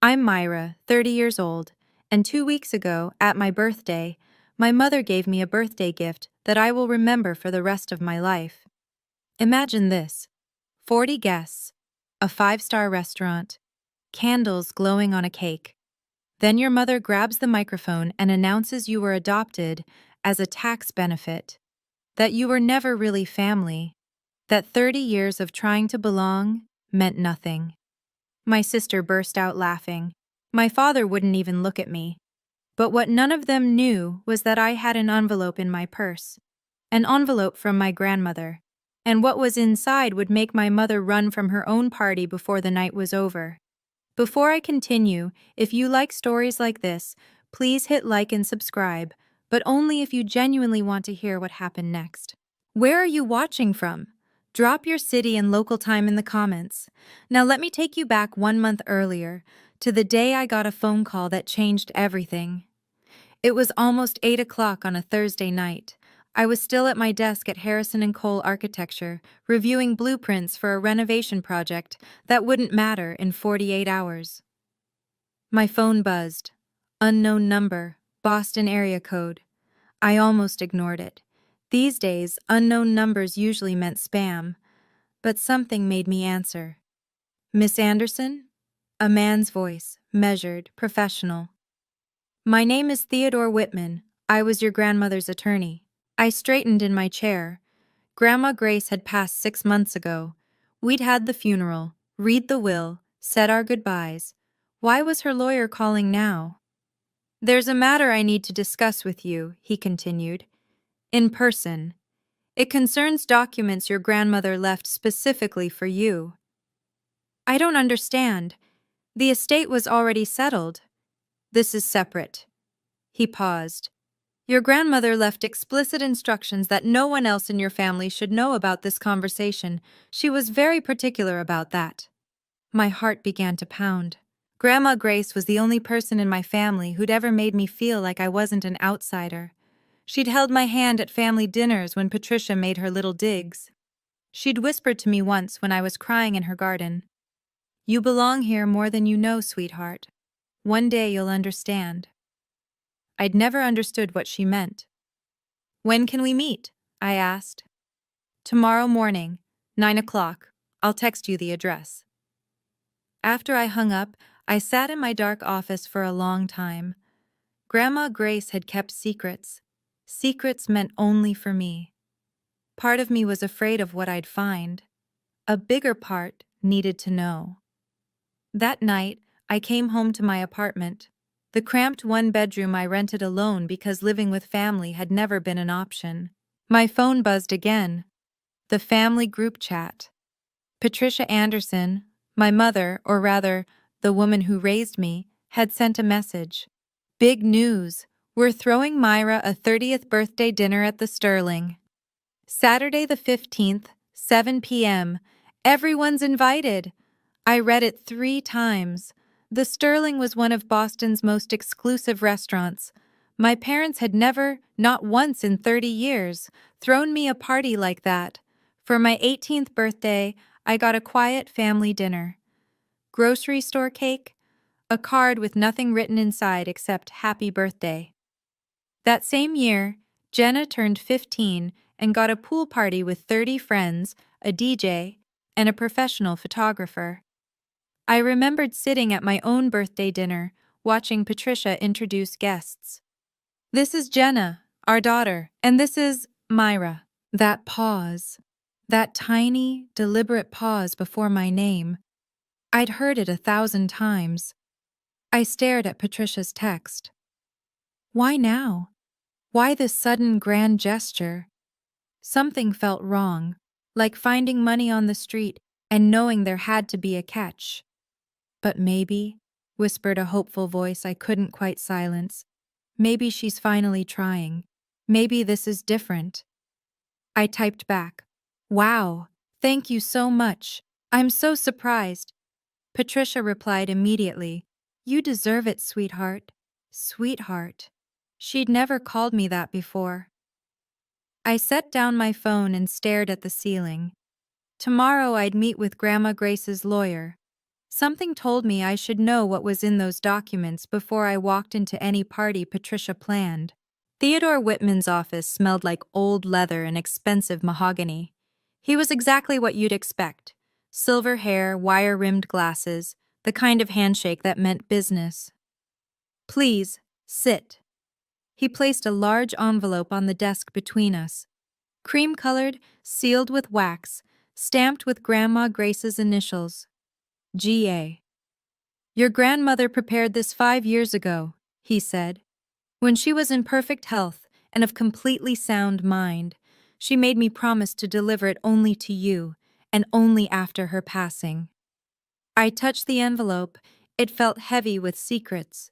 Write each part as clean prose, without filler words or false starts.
I'm Myra, 30 years old, and 2 weeks ago, at my birthday, my mother gave me a birthday gift that I will remember for the rest of my life. Imagine this: 40 guests, a 5-star restaurant, candles glowing on a cake. Then your mother grabs the microphone and announces you were adopted as a tax benefit, that you were never really family, that 30 years of trying to belong meant nothing. My sister burst out laughing. My father wouldn't even look at me. But what none of them knew was that I had an envelope in my purse. An envelope from my grandmother. And what was inside would make my mother run from her own party before the night was over. Before I continue, if you like stories like this, please hit like and subscribe, but only if you genuinely want to hear what happened next. Where are you watching from? Drop your city and local time in the comments. Now let me take you back 1 month earlier, to the day I got a phone call that changed everything. It was almost 8 o'clock on a Thursday night. I was still at my desk at Harrison & Cole Architecture, reviewing blueprints for a renovation project that wouldn't matter in 48 hours. My phone buzzed. Unknown number, Boston area code. I almost ignored it. These days, unknown numbers usually meant spam, but something made me answer. Miss Anderson? A man's voice, measured, professional. My name is Theodore Whitman. I was your grandmother's attorney. I straightened in my chair. Grandma Grace had passed 6 months ago. We'd had the funeral, read the will, said our goodbyes. Why was her lawyer calling now? There's a matter I need to discuss with you, he continued. In person. It concerns documents your grandmother left specifically for you. I don't understand. The estate was already settled. This is separate. He paused. Your grandmother left explicit instructions that no one else in your family should know about this conversation. She was very particular about that. My heart began to pound. Grandma Grace was the only person in my family who'd ever made me feel like I wasn't an outsider. She'd held my hand at family dinners when Patricia made her little digs. She'd whispered to me once when I was crying in her garden, "You belong here more than you know, sweetheart. One day you'll understand." I'd never understood what she meant. When can we meet? I asked. Tomorrow morning, 9 o'clock. I'll text you the address. After I hung up, I sat in my dark office for a long time. Grandma Grace had kept secrets. Secrets meant only for me. Part of me was afraid of what I'd find. A bigger part needed to know. That night, I came home to my apartment, the cramped one-bedroom I rented alone because living with family had never been an option. My phone buzzed again. The family group chat. Patricia Anderson, my mother, or rather, the woman who raised me, had sent a message. Big news. We're throwing Myra a 30th birthday dinner at the Sterling. Saturday the 15th, 7 p.m. Everyone's invited. I read it 3 times. The Sterling was one of Boston's most exclusive restaurants. My parents had never, not once in 30 years, thrown me a party like that. For my 18th birthday, I got a quiet family dinner. Grocery store cake, a card with nothing written inside except "Happy Birthday." That same year, Jenna turned 15 and got a pool party with 30 friends, a DJ, and a professional photographer. I remembered sitting at my own birthday dinner, watching Patricia introduce guests. This is Jenna, our daughter, and this is Myra. That pause, that tiny, deliberate pause before my name, I'd heard it 1,000 times. I stared at Patricia's text. Why now? Why this sudden grand gesture? Something felt wrong, like finding money on the street and knowing there had to be a catch. But maybe, whispered a hopeful voice I couldn't quite silence, maybe she's finally trying. Maybe this is different. I typed back, "Wow, thank you so much. I'm so surprised." Patricia replied immediately, "You deserve it, sweetheart." Sweetheart. She'd never called me that before. I set down my phone and stared at the ceiling. Tomorrow I'd meet with Grandma Grace's lawyer. Something told me I should know what was in those documents before I walked into any party Patricia planned. Theodore Whitman's office smelled like old leather and expensive mahogany. He was exactly what you'd expect. Silver hair, wire-rimmed glasses, the kind of handshake that meant business. "Please, sit." He placed a large envelope on the desk between us. Cream-colored, sealed with wax, stamped with Grandma Grace's initials. G.A. "Your grandmother prepared this 5 years ago," he said. "When she was in perfect health and of completely sound mind, she made me promise to deliver it only to you, and only after her passing." I touched the envelope. It felt heavy with secrets.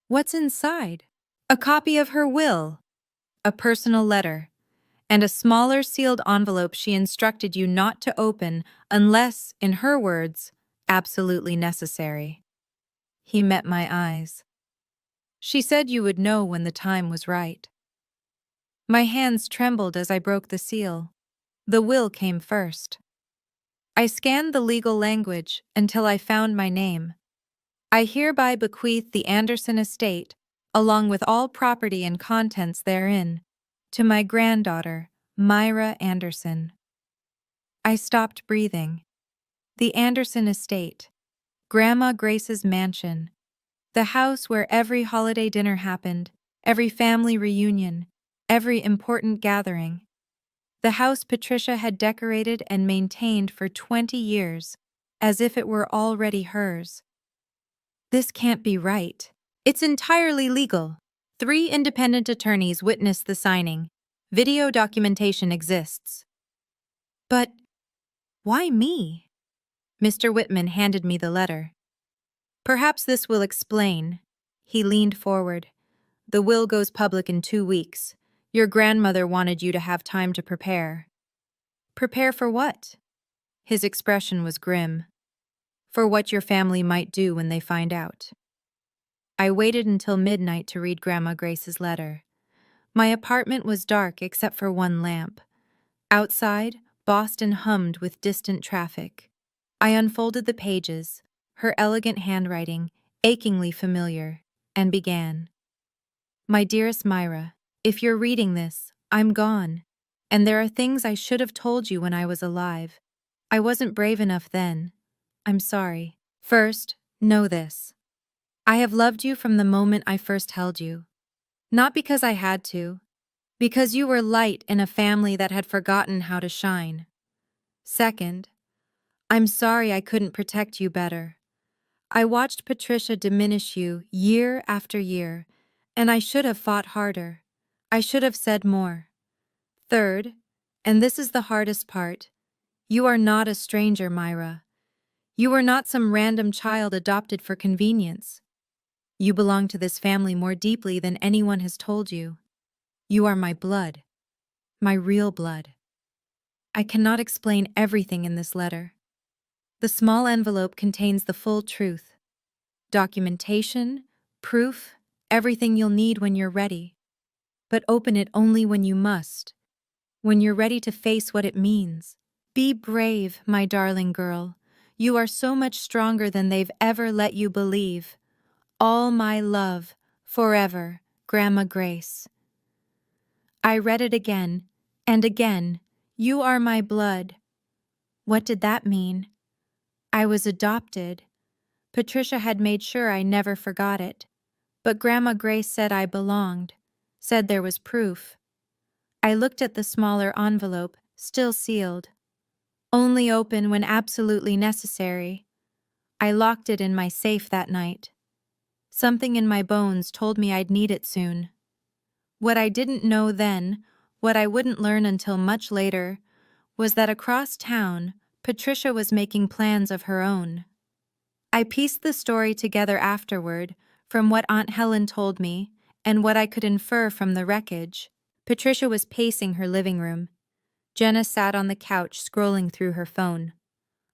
What's inside? A copy of her will, a personal letter, and a smaller sealed envelope she instructed you not to open unless, in her words, absolutely necessary. He met my eyes. "She said you would know when the time was right." My hands trembled as I broke the seal. The will came first. I scanned the legal language until I found my name. "I hereby bequeath the Anderson estate, along with all property and contents therein, to my granddaughter, Myra Anderson." I stopped breathing. The Anderson estate, Grandma Grace's mansion, the house where every holiday dinner happened, every family reunion, every important gathering. The house Patricia had decorated and maintained for 20 years, as if it were already hers. This can't be right. It's entirely legal. 3 independent attorneys witnessed the signing. Video documentation exists. But why me? Mr. Whitman handed me the letter. "Perhaps this will explain." He leaned forward. "The will goes public in 2 weeks. Your grandmother wanted you to have time to prepare." "Prepare for what?" His expression was grim. "For what your family might do when they find out." I waited until midnight to read Grandma Grace's letter. My apartment was dark except for one lamp. Outside, Boston hummed with distant traffic. I unfolded the pages, her elegant handwriting, achingly familiar, and began. "My dearest Myra, if you're reading this, I'm gone. And there are things I should have told you when I was alive. I wasn't brave enough then. I'm sorry. First, know this. I have loved you from the moment I first held you. Not because I had to, because you were light in a family that had forgotten how to shine. Second, I'm sorry I couldn't protect you better. I watched Patricia diminish you year after year, and I should have fought harder. I should have said more. Third, and this is the hardest part, you are not a stranger, Myra. You are not some random child adopted for convenience. You belong to this family more deeply than anyone has told you. You are my blood, my real blood. I cannot explain everything in this letter. The small envelope contains the full truth. Documentation, proof, everything you'll need when you're ready. But open it only when you must, when you're ready to face what it means. Be brave, my darling girl. You are so much stronger than they've ever let you believe. All my love, forever, Grandma Grace. I read it again, and again. You are my blood. What did that mean? I was adopted. Patricia had made sure I never forgot it. But Grandma Grace said I belonged, said there was proof. I looked at the smaller envelope, still sealed. Only open when absolutely necessary. I locked it in my safe that night. Something in my bones told me I'd need it soon. What I didn't know then, what I wouldn't learn until much later, was that across town, Patricia was making plans of her own. I pieced the story together afterward, from what Aunt Helen told me, and what I could infer from the wreckage. Patricia was pacing her living room. Jenna sat on the couch scrolling through her phone.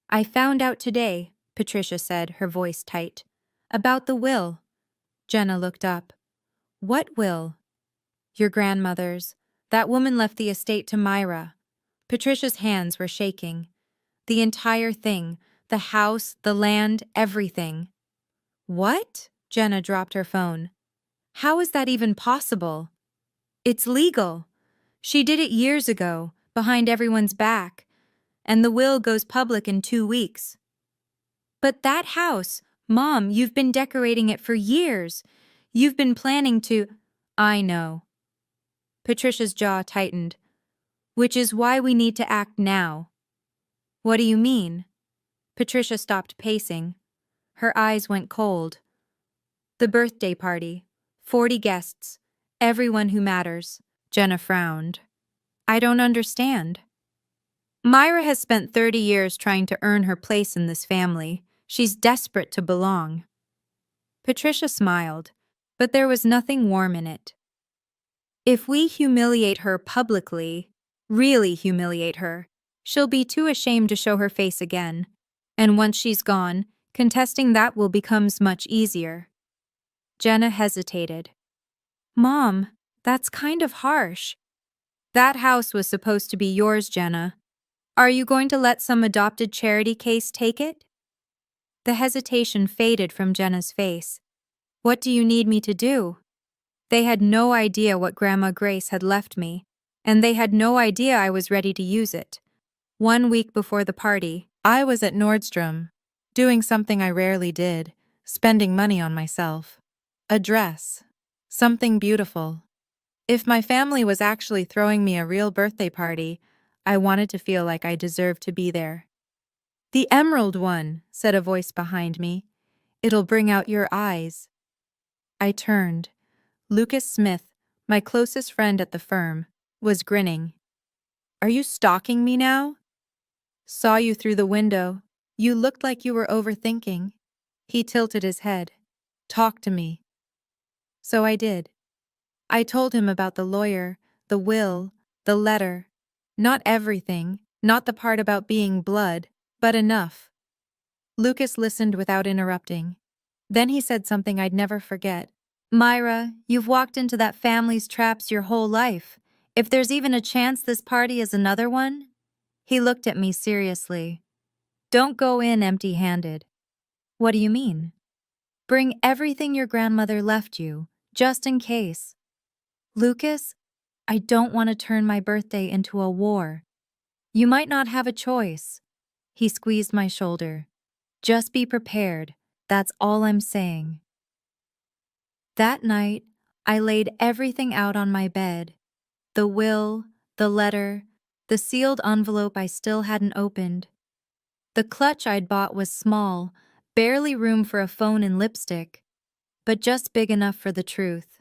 "I found out today," Patricia said, her voice tight, "about the will." Jenna looked up. "What will?" "Your grandmother's. That woman left the estate to Myra." Patricia's hands were shaking. The entire thing, the house, the land, everything. What? Jenna dropped her phone. How is that even possible? It's legal. She did it years ago, behind everyone's back, and the will goes public in 2 weeks. But that house, Mom, you've been decorating it for years. You've been planning to… I know. Patricia's jaw tightened. Which is why we need to act now. What do you mean? Patricia stopped pacing. Her eyes went cold. The birthday party. 40 guests. Everyone who matters. Jenna frowned. I don't understand. Myra has spent 30 years trying to earn her place in this family. She's desperate to belong. Patricia smiled, but there was nothing warm in it. If we humiliate her publicly, really humiliate her, she'll be too ashamed to show her face again. And once she's gone, contesting that will become much easier. Jenna hesitated. Mom, that's kind of harsh. That house was supposed to be yours, Jenna. Are you going to let some adopted charity case take it? The hesitation faded from Jenna's face. What do you need me to do? They had no idea what Grandma Grace had left me, and they had no idea I was ready to use it. 1 week before the party, I was at Nordstrom, doing something I rarely did, spending money on myself. A dress. Something beautiful. If my family was actually throwing me a real birthday party, I wanted to feel like I deserved to be there. The emerald one, said a voice behind me. It'll bring out your eyes. I turned. Lucas Smith, my closest friend at the firm, was grinning. Are you stalking me now? Saw you through the window. You looked like you were overthinking. He tilted his head. Talk to me. So I did. I told him about the lawyer, the will, the letter. Not everything, not the part about being blood, but enough. Lucas listened without interrupting. Then he said something I'd never forget. Myra, you've walked into that family's traps your whole life. If there's even a chance this party is another one? He looked at me seriously. Don't go in empty-handed. What do you mean? Bring everything your grandmother left you, just in case. Lucas, I don't want to turn my birthday into a war. You might not have a choice. He squeezed my shoulder. Just be prepared. That's all I'm saying. That night, I laid everything out on my bed. The will, the letter, the sealed envelope I still hadn't opened. The clutch I'd bought was small, barely room for a phone and lipstick, but just big enough for the truth.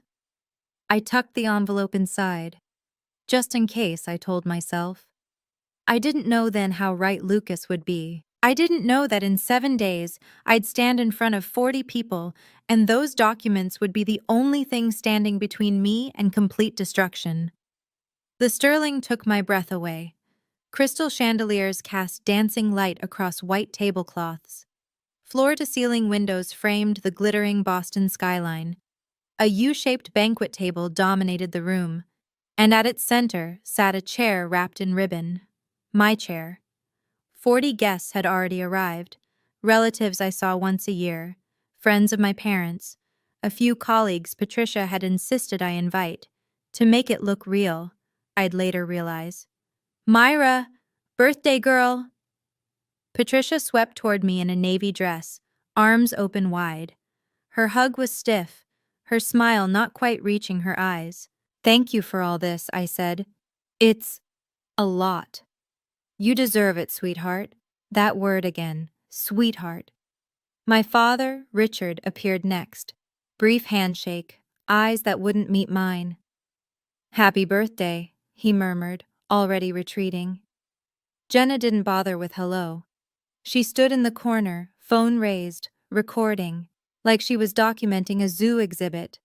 I tucked the envelope inside. Just in case, I told myself. I didn't know then how right Lucas would be. I didn't know that in 7 days, I'd stand in front of 40 people, and those documents would be the only thing standing between me and complete destruction. The sterling took my breath away. Crystal chandeliers cast dancing light across white tablecloths. Floor-to-ceiling windows framed the glittering Boston skyline. A U-shaped banquet table dominated the room, and at its center sat a chair wrapped in ribbon. My chair. 40 guests had already arrived, relatives I saw once a year, friends of my parents, a few colleagues Patricia had insisted I invite, to make it look real, I'd later realize. Myra, birthday girl! Patricia swept toward me in a navy dress, arms open wide. Her hug was stiff, her smile not quite reaching her eyes. Thank you for all this, I said. It's a lot. You deserve it, sweetheart. That word again, sweetheart. My father, Richard, appeared next. Brief handshake, eyes that wouldn't meet mine. Happy birthday, he murmured, already retreating. Jenna didn't bother with hello. She stood in the corner, phone raised, recording, like she was documenting a zoo exhibit.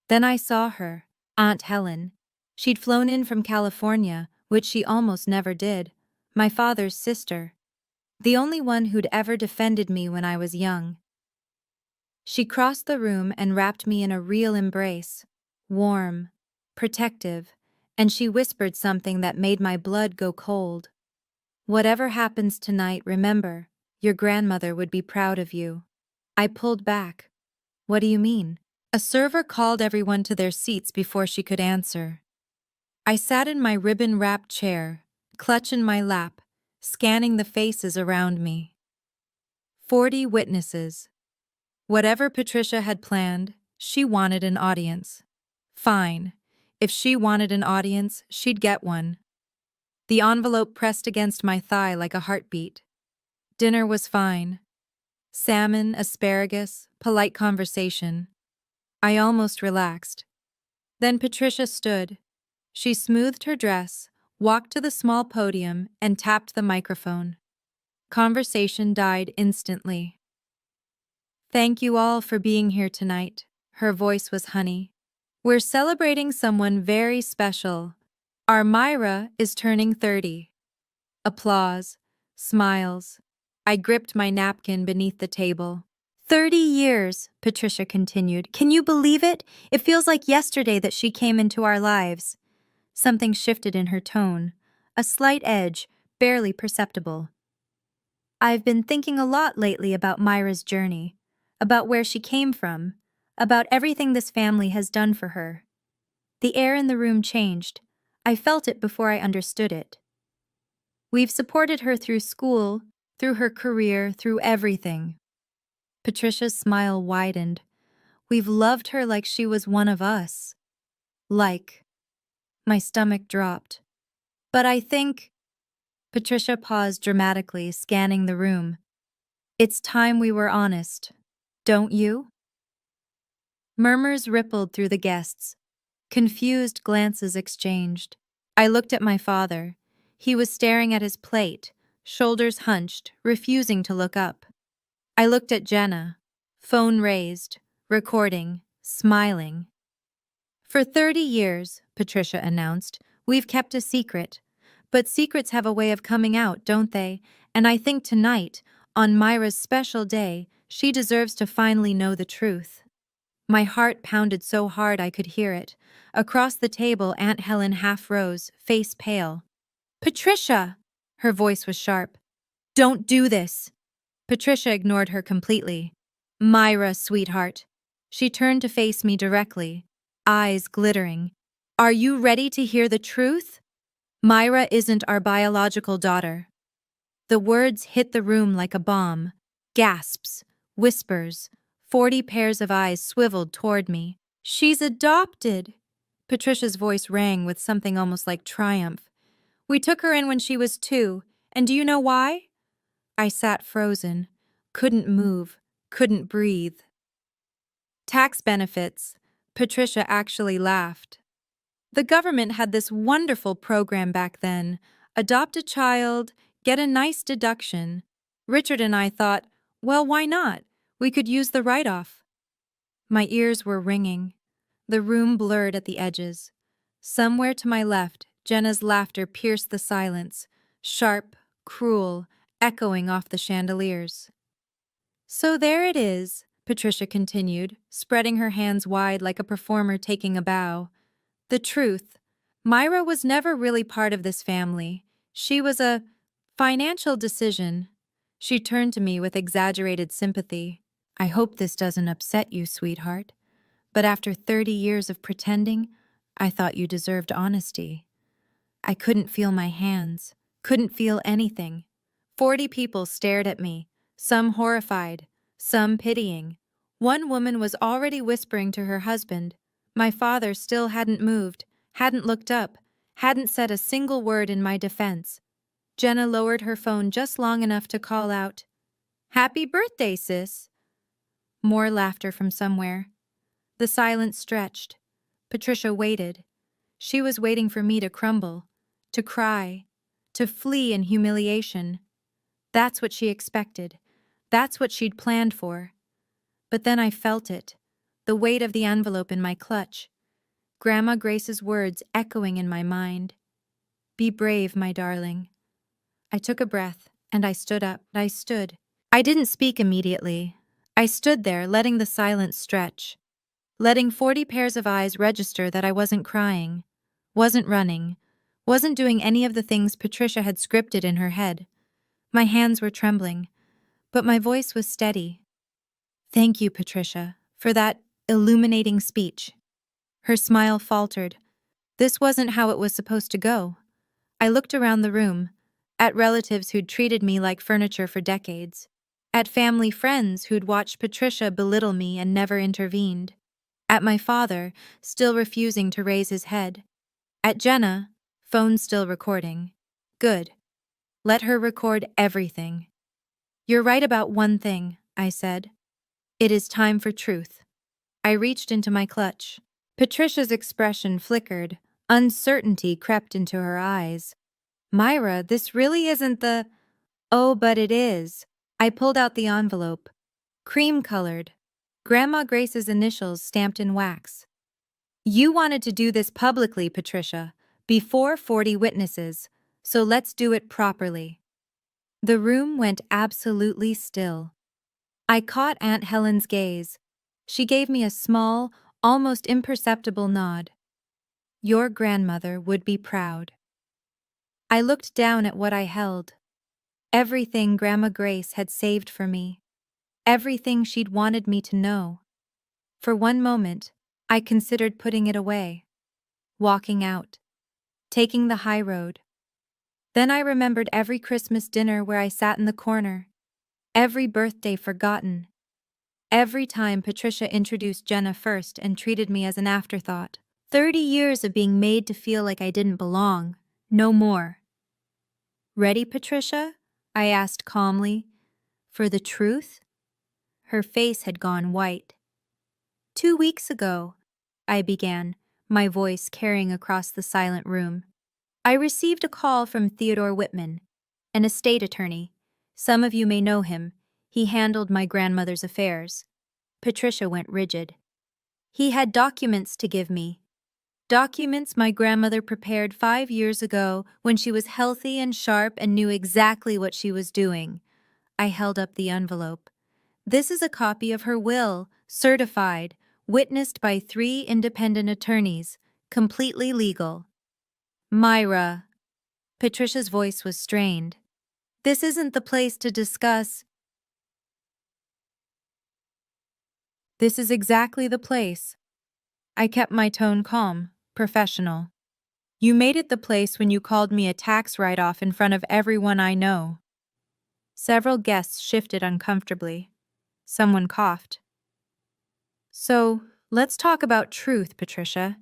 Then I saw her, Aunt Helen. She'd flown in from California, which she almost never did. My father's sister. The only one who'd ever defended me when I was young. She crossed the room and wrapped me in a real embrace. Warm, protective, and she whispered something that made my blood go cold. Whatever happens tonight, remember, Your grandmother would be proud of you. I pulled back. What do you mean? A server called everyone to their seats before she could answer. I sat in my ribbon-wrapped chair, clutch in my lap, scanning the faces around me. 40 witnesses. Whatever Patricia had planned, she wanted an audience. Fine. If she wanted an audience, she'd get one. The envelope pressed against my thigh like a heartbeat. Dinner was fine. Salmon, asparagus, polite conversation. I almost relaxed. Then Patricia stood. She smoothed her dress, walked to the small podium, and tapped the microphone. Conversation died instantly. Thank you all for being here tonight. Her voice was honey. We're celebrating someone very special. Our Myra is turning 30. Applause. Smiles. I gripped my napkin beneath the table. 30 years, Patricia continued. Can you believe it? It feels like yesterday that she came into our lives. Something shifted in her tone. A slight edge, barely perceptible. I've been thinking a lot lately about Myra's journey, about where she came from, about everything this family has done for her. The air in the room changed. I felt it before I understood it. We've supported her through school, through her career, through everything. Patricia's smile widened. We've loved her like she was one of us. Like. My stomach dropped. But I think. Patricia paused dramatically, scanning the room. It's time we were honest. Don't you? Murmurs rippled through the guests. Confused glances exchanged. I looked at my father. He was staring at his plate, shoulders hunched, refusing to look up. I looked at Jenna, phone raised, recording, smiling. For 30 years, Patricia announced, we've kept a secret. But secrets have a way of coming out, don't they? And I think tonight, on Myra's special day, she deserves to finally know the truth. My heart pounded so hard I could hear it. Across the table, Aunt Helen half rose, face pale. Patricia! Her voice was sharp. Don't do this! Patricia ignored her completely. Myra, sweetheart. She turned to face me directly, eyes glittering. Are you ready to hear the truth? Myra isn't our biological daughter. The words hit the room like a bomb. Gasps, whispers, 40 pairs of eyes swiveled toward me. She's adopted! Patricia's voice rang with something almost like triumph. We took her in when she was 2, and do you know why? I sat frozen, couldn't move, couldn't breathe. Tax benefits. Patricia actually laughed. The government had this wonderful program back then. Adopt a child, get a nice deduction. Richard and I thought, well, why not? We could use the write-off. My ears were ringing. The room blurred at the edges. Somewhere to my left, Jenna's laughter pierced the silence, sharp, cruel, echoing off the chandeliers. So there it is, Patricia continued, spreading her hands wide like a performer taking a bow. The truth. Myra was never really part of this family. She was a financial decision. She turned to me with exaggerated sympathy. I hope this doesn't upset you, sweetheart. But after 30 years of pretending, I thought you deserved honesty. I couldn't feel my hands, couldn't feel anything. 40 people stared at me, some horrified, some pitying. One woman was already whispering to her husband. My father still hadn't moved, hadn't looked up, hadn't said a single word in my defense. Jenna lowered her phone just long enough to call out, "Happy birthday, sis!" More laughter from somewhere. The silence stretched. Patricia waited. She was waiting for me to crumble, to cry, to flee in humiliation. That's what she expected. That's what she'd planned for. But then I felt it, the weight of the envelope in my clutch. Grandma Grace's words echoing in my mind. Be brave, my darling. I took a breath, and I stood up. I stood. I didn't speak immediately. I stood there, letting the silence stretch, letting 40 pairs of eyes register that I wasn't crying, wasn't running, wasn't doing any of the things Patricia had scripted in her head. My hands were trembling. but my voice was steady. Thank you, Patricia, for that illuminating speech. Her smile faltered. This wasn't how it was supposed to go. I looked around the room, at relatives who'd treated me like furniture for decades, at family friends who'd watched Patricia belittle me and never intervened, at my father, still refusing to raise his head, at Jenna, phone still recording. Good. Let her record everything. You're right about one thing, I said. It is time for truth. I reached into my clutch. Patricia's expression flickered. Uncertainty crept into her eyes. Myra, this really isn't the… Oh, but it is. I pulled out the envelope. Cream-colored. Grandma Grace's initials stamped in wax. You wanted to do this publicly, Patricia, before 40 witnesses, so let's do it properly. The room went absolutely still. I caught Aunt Helen's gaze. She gave me a small, almost imperceptible nod. Your grandmother would be proud. I looked down at what I held. Everything Grandma Grace had saved for me. Everything she'd wanted me to know. For one moment, I considered putting it away, walking out, taking the high road. Then I remembered every Christmas dinner where I sat in the corner, every birthday forgotten, every time Patricia introduced Jenna first and treated me as an afterthought. 30 years of being made to feel like I didn't belong, no more. Ready, Patricia? I asked calmly. For the truth? Her face had gone white. 2 weeks ago, I began, my voice carrying across the silent room. I received a call from Theodore Whitman, an estate attorney. Some of you may know him. He handled my grandmother's affairs. Patricia went rigid. He had documents to give me. Documents my grandmother prepared 5 years ago when she was healthy and sharp and knew exactly what she was doing. I held up the envelope. This is a copy of her will, certified, witnessed by 3 independent attorneys, completely legal. Myra. Patricia's voice was strained. This isn't the place to discuss. This is exactly the place. I kept my tone calm, professional. You made it the place when you called me a tax write-off in front of everyone I know. Several guests shifted uncomfortably. Someone coughed. So, let's talk about truth, Patricia.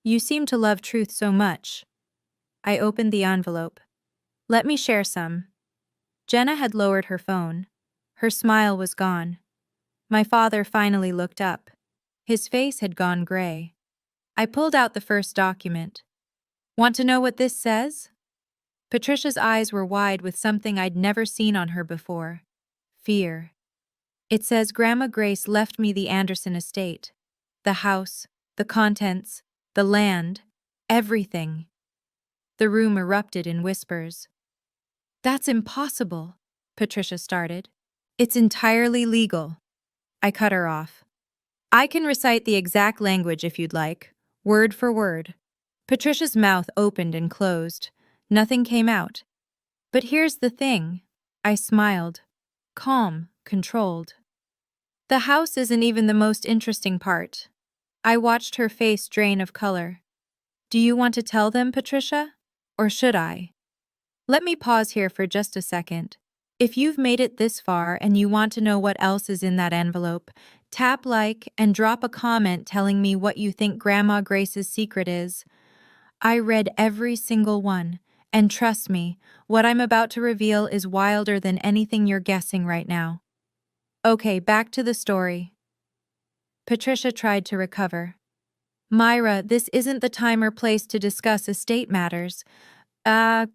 You seem to love truth so much. I opened the envelope. Let me share some. Jenna had lowered her phone. Her smile was gone. My father finally looked up. His face had gone gray. I pulled out the first document. Want to know what this says? Patricia's eyes were wide with something I'd never seen on her before. Fear. It says Grandma Grace left me the Anderson estate. The house, the contents, the land, everything. The room erupted in whispers. That's impossible, Patricia started. It's entirely legal. I cut her off. I can recite the exact language if you'd like, word for word. Patricia's mouth opened and closed. Nothing came out. But here's the thing. I smiled. Calm, controlled. The house isn't even the most interesting part. I watched her face drain of color. Do you want to tell them, Patricia? Or should I? Let me pause here for just a second. If you've made it this far and you want to know what else is in that envelope, tap like and drop a comment telling me what you think Grandma Grace's secret is. I read every single one, and trust me, what I'm about to reveal is wilder than anything you're guessing right now. Okay, back to the story. Patricia tried to recover. Myra, this isn't the time or place to discuss estate matters. I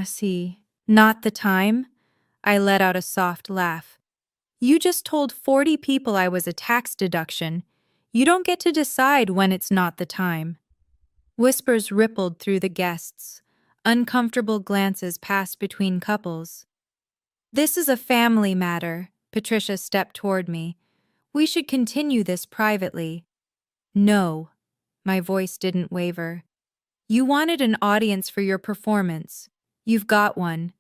see. Not the time? I let out a soft laugh. You just told 40 people I was a tax deduction. You don't get to decide when it's not the time. Whispers rippled through the guests. Uncomfortable glances passed between couples. This is a family matter, Patricia stepped toward me. We should continue this privately. No. My voice didn't waver. You wanted an audience for your performance. You've got one.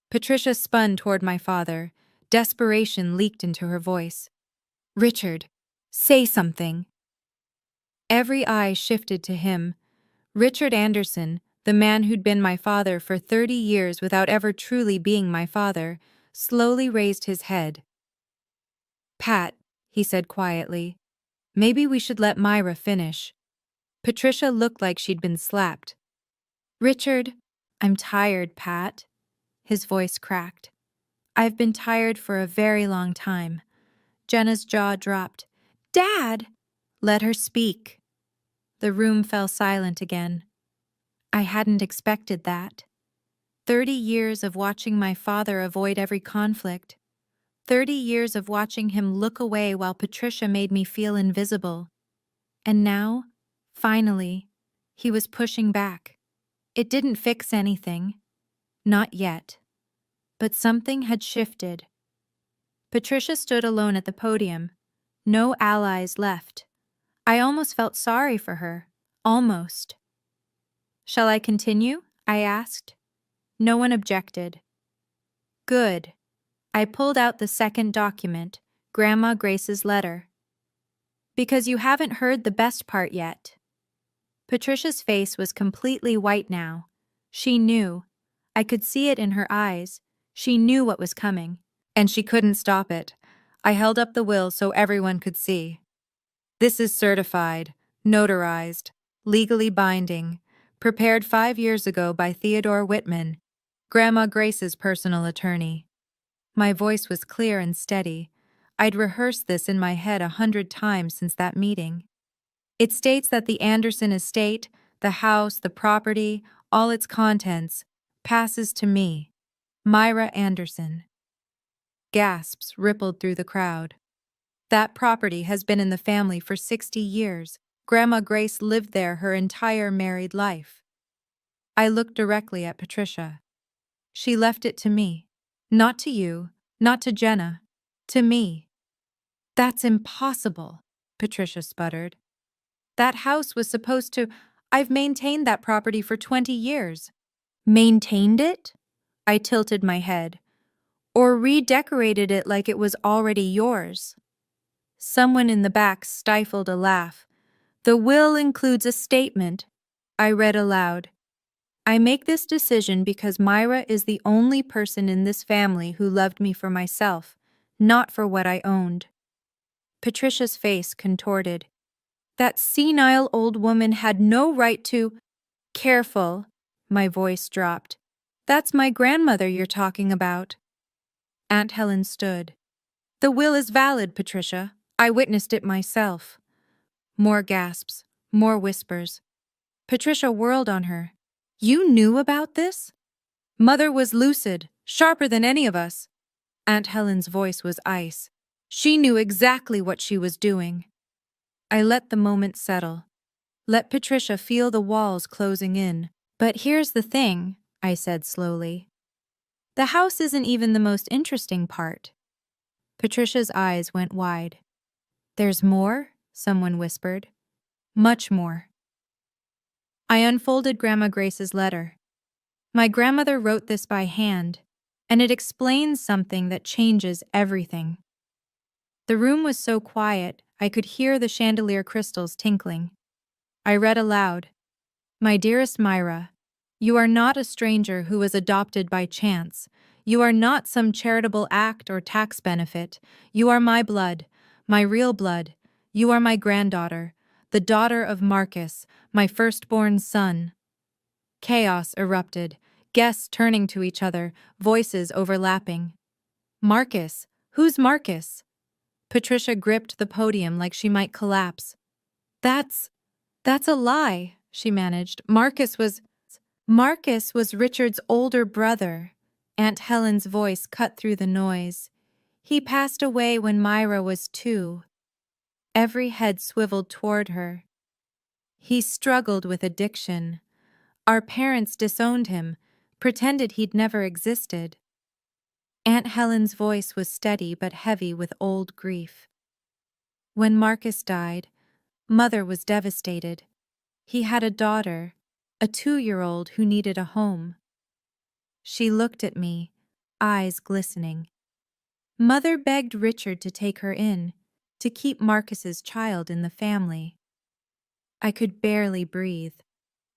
Patricia spun toward my father. Desperation leaked into her voice. Richard, say something. Every eye shifted to him. Richard Anderson, the man who'd been my father for 30 years without ever truly being my father, slowly raised his head. Pat, he said quietly, maybe we should let Myra finish. Patricia looked like she'd been slapped. Richard, I'm tired, Pat. His voice cracked. I've been tired for a very long time. Jenna's jaw dropped. Dad! Let her speak. The room fell silent again. I hadn't expected that. 30 years of watching my father avoid every conflict. 30 years of watching him look away while Patricia made me feel invisible. And now, finally, he was pushing back. It didn't fix anything. Not yet. But something had shifted. Patricia stood alone at the podium. No allies left. I almost felt sorry for her. Almost. Shall I continue? I asked. No one objected. Good. I pulled out the second document, Grandma Grace's letter. Because you haven't heard the best part yet. Patricia's face was completely white now. She knew. I could see it in her eyes. She knew what was coming. And she couldn't stop it. I held up the will so everyone could see. This is certified, notarized, legally binding, prepared 5 years ago by Theodore Whitman, Grandma Grace's personal attorney. My voice was clear and steady. I'd rehearsed this in my head 100 times since that meeting. It states that the Anderson estate, the house, the property, all its contents, passes to me, Myra Anderson. Gasps rippled through the crowd. That property has been in the family for 60 years. Grandma Grace lived there her entire married life. I looked directly at Patricia. She left it to me. Not to you, not to Jenna, to me. That's impossible, Patricia sputtered. That house was supposed to... I've maintained that property for 20 years. Maintained it? I tilted my head. Or redecorated it like it was already yours. Someone in the back stifled a laugh. The will includes a statement. I read aloud. I make this decision because Myra is the only person in this family who loved me for myself, not for what I owned. Patricia's face contorted. That senile old woman had no right to... Careful, my voice dropped. That's my grandmother you're talking about. Aunt Helen stood. The will is valid, Patricia. I witnessed it myself. More gasps, more whispers. Patricia whirled on her. You knew about this? Mother was lucid, sharper than any of us. Aunt Helen's voice was ice. She knew exactly what she was doing. I let the moment settle. Let Patricia feel the walls closing in. But here's the thing, I said slowly. The house isn't even the most interesting part. Patricia's eyes went wide. There's more? Someone whispered. Much more. I unfolded Grandma Grace's letter. My grandmother wrote this by hand, and it explains something that changes everything. The room was so quiet, I could hear the chandelier crystals tinkling. I read aloud, My dearest Myra, you are not a stranger who was adopted by chance. You are not some charitable act or tax benefit. You are my blood, my real blood. You are my granddaughter, the daughter of Marcus, my firstborn son. Chaos erupted, guests turning to each other, voices overlapping. Marcus? Who's Marcus? Patricia gripped the podium like she might collapse. That's a lie, she managed. Marcus was Richard's older brother. Aunt Helen's voice cut through the noise. He passed away when Myra was 2. Every head swiveled toward her. He struggled with addiction. Our parents disowned him, pretended he'd never existed. Aunt Helen's voice was steady but heavy with old grief. When Marcus died, Mother was devastated. He had a daughter, a 2-year-old who needed a home. She looked at me, eyes glistening. Mother begged Richard to take her in, to keep Marcus's child in the family. I could barely breathe.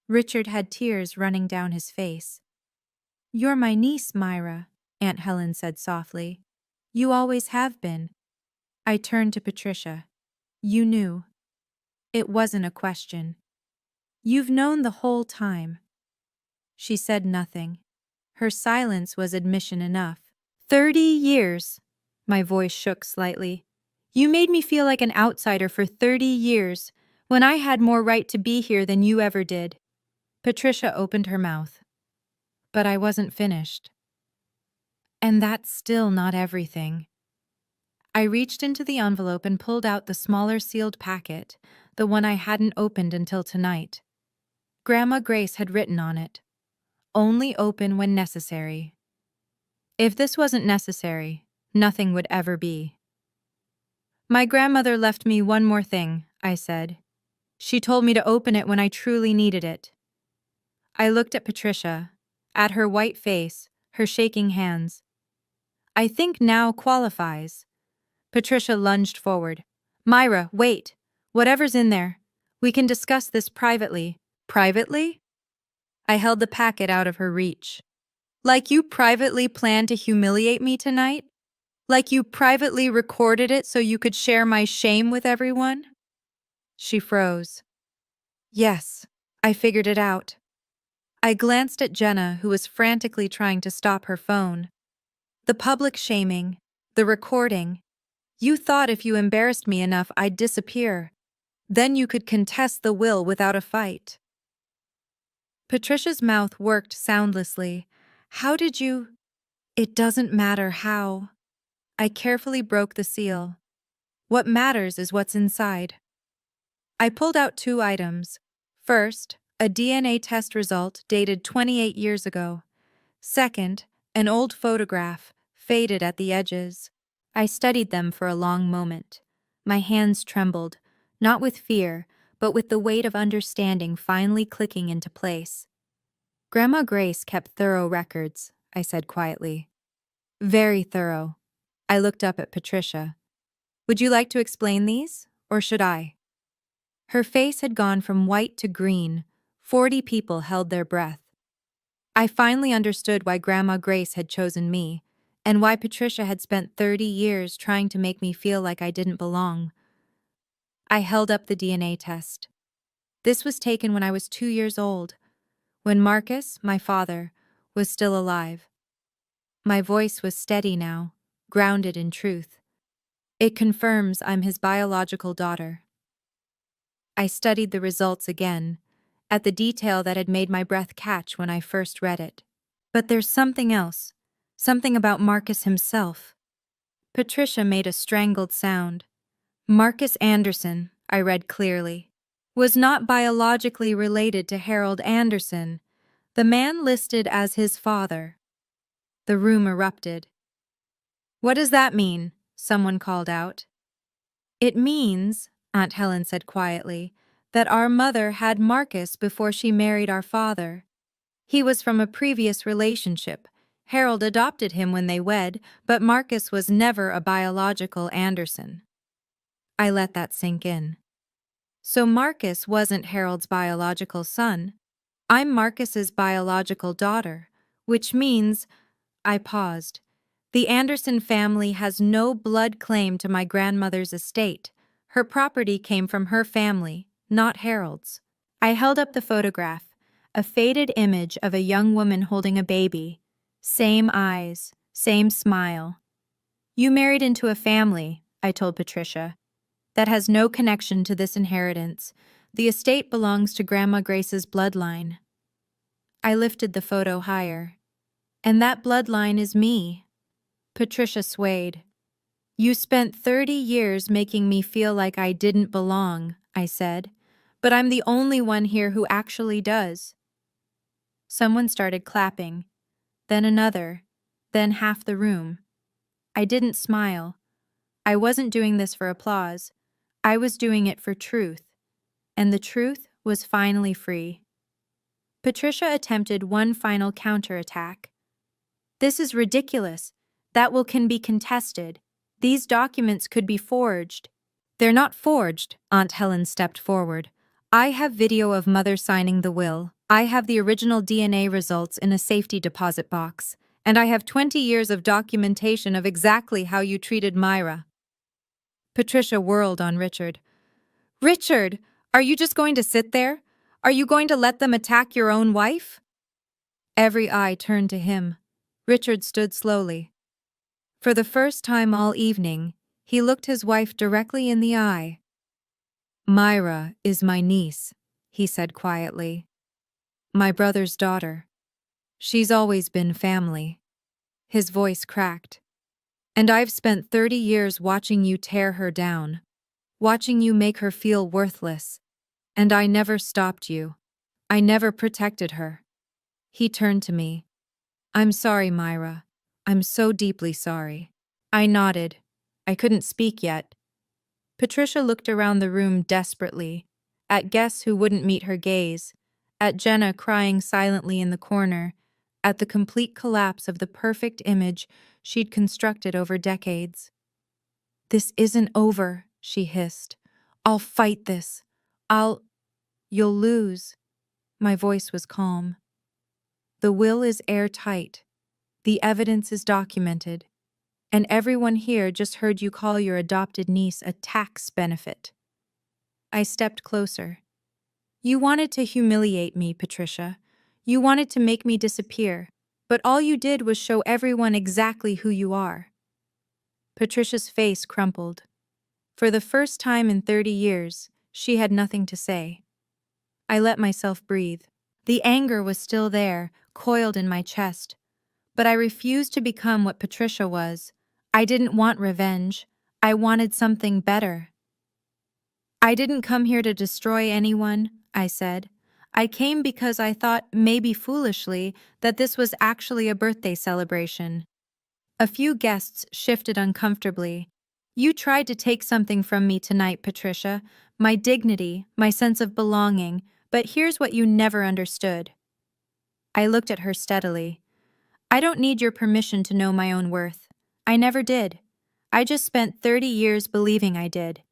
Richard had tears running down his face. "You're my niece, Myra," Aunt Helen said softly. "You always have been." I turned to Patricia. "You knew." It wasn't a question. "You've known the whole time." She said nothing. Her silence was admission enough. 30 years. My voice shook slightly. You made me feel like an outsider for 30 years, when I had more right to be here than you ever did. Patricia opened her mouth. But I wasn't finished. And that's still not everything. I reached into the envelope and pulled out the smaller sealed packet, the one I hadn't opened until tonight. Grandma Grace had written on it, "Only open when necessary." If this wasn't necessary, nothing would ever be. "My grandmother left me one more thing," I said. "She told me to open it when I truly needed it." I looked at Patricia, at her white face, her shaking hands. "I think now qualifies." Patricia lunged forward. "Myra, wait. Whatever's in there. We can discuss this privately." "Privately?" I held the packet out of her reach. "Like you privately planned to humiliate me tonight? Like you privately recorded it so you could share my shame with everyone?" She froze. "Yes, I figured it out." I glanced at Jenna, who was frantically trying to stop her phone. "The public shaming, the recording. You thought if you embarrassed me enough, I'd disappear. Then you could contest the will without a fight." Patricia's mouth worked soundlessly. "How did you—" "It doesn't matter how." I carefully broke the seal. "What matters is what's inside." I pulled out 2 items. First, a DNA test result dated 28 years ago. Second, an old photograph, faded at the edges. I studied them for a long moment. My hands trembled, not with fear, but with the weight of understanding finally clicking into place. "Grandma Grace kept thorough records," I said quietly. "Very thorough." I looked up at Patricia. "Would you like to explain these, or should I?" Her face had gone from white to green. 40 people held their breath. I finally understood why Grandma Grace had chosen me, and why Patricia had spent 30 years trying to make me feel like I didn't belong. I held up the DNA test. This was taken when I was 2 years old, when Marcus, my father, was still alive. My voice was steady now, grounded in truth. "It confirms I'm his biological daughter." I studied the results again, at the detail that had made my breath catch when I first read it. "But there's something else, something about Marcus himself." Patricia made a strangled sound. "Marcus Anderson," I read clearly, "was not biologically related to Harold Anderson, the man listed as his father." The room erupted. "What does that mean?" someone called out. "It means," Aunt Helen said quietly, "that our mother had Marcus before she married our father. He was from a previous relationship. Harold adopted him when they wed, but Marcus was never a biological Anderson." I let that sink in. So Marcus wasn't Harold's biological son. I'm Marcus's biological daughter, which means— I paused. "The Anderson family has no blood claim to my grandmother's estate. Her property came from her family, not Harold's." I held up the photograph, a faded image of a young woman holding a baby. Same eyes, same smile. "You married into a family," I told Patricia, "that has no connection to this inheritance. The estate belongs to Grandma Grace's bloodline." I lifted the photo higher. "And that bloodline is me." Patricia swayed. "You spent 30 years making me feel like I didn't belong," I said, "but I'm the only one here who actually does." Someone started clapping, then another, then half the room. I didn't smile. I wasn't doing this for applause. I was doing it for truth, and the truth was finally free. Patricia attempted one final counterattack. This is ridiculous. Can be contested. These documents could be forged. They're not forged, Aunt Helen stepped forward. I have video of Mother signing the will. I have the original DNA results in a safety deposit box. And I have 20 years of documentation of exactly how you treated Myra. Patricia whirled on Richard. Richard, are you just going to sit there? Are you going to let them attack your own wife? Every eye turned to him. Richard stood slowly. For the first time all evening, he looked his wife directly in the eye. Myra is my niece, he said quietly. My brother's daughter. She's always been family. His voice cracked. And I've spent 30 years watching you tear her down, watching you make her feel worthless. And I never stopped you. I never protected her. He turned to me. I'm sorry, Myra. I'm so deeply sorry. I nodded. I couldn't speak yet. Patricia looked around the room desperately, at guests who wouldn't meet her gaze, at Jenna crying silently in the corner, at the complete collapse of the perfect image she'd constructed over decades. This isn't over, she hissed. I'll fight this. You'll lose. My voice was calm. The will is airtight. The evidence is documented. And everyone here just heard you call your adopted niece a tax benefit. I stepped closer. You wanted to humiliate me, Patricia. You wanted to make me disappear, but all you did was show everyone exactly who you are. Patricia's face crumpled. For the first time in 30 years, she had nothing to say. I let myself breathe. The anger was still there, coiled in my chest. But I refused to become what Patricia was. I didn't want revenge. I wanted something better. I didn't come here to destroy anyone, I said. I came because I thought, maybe foolishly, that this was actually a birthday celebration. A few guests shifted uncomfortably. You tried to take something from me tonight, Patricia. My dignity, my sense of belonging. But here's what you never understood. I looked at her steadily. I don't need your permission to know my own worth. I never did. I just spent 30 years believing I did.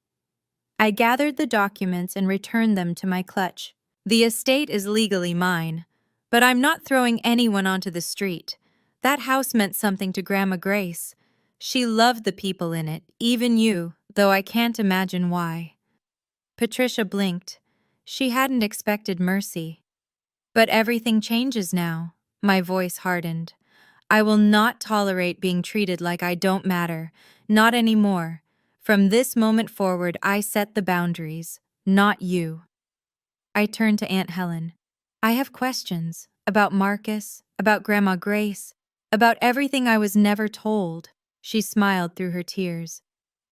I gathered the documents and returned them to my clutch. The estate is legally mine, but I'm not throwing anyone onto the street. That house meant something to Grandma Grace. She loved the people in it, even you, though I can't imagine why. Patricia blinked. She hadn't expected mercy. But everything changes now. My voice hardened. I will not tolerate being treated like I don't matter. Not anymore. From this moment forward, I set the boundaries, not you. I turned to Aunt Helen. I have questions about Marcus, about Grandma Grace, about everything I was never told. She smiled through her tears.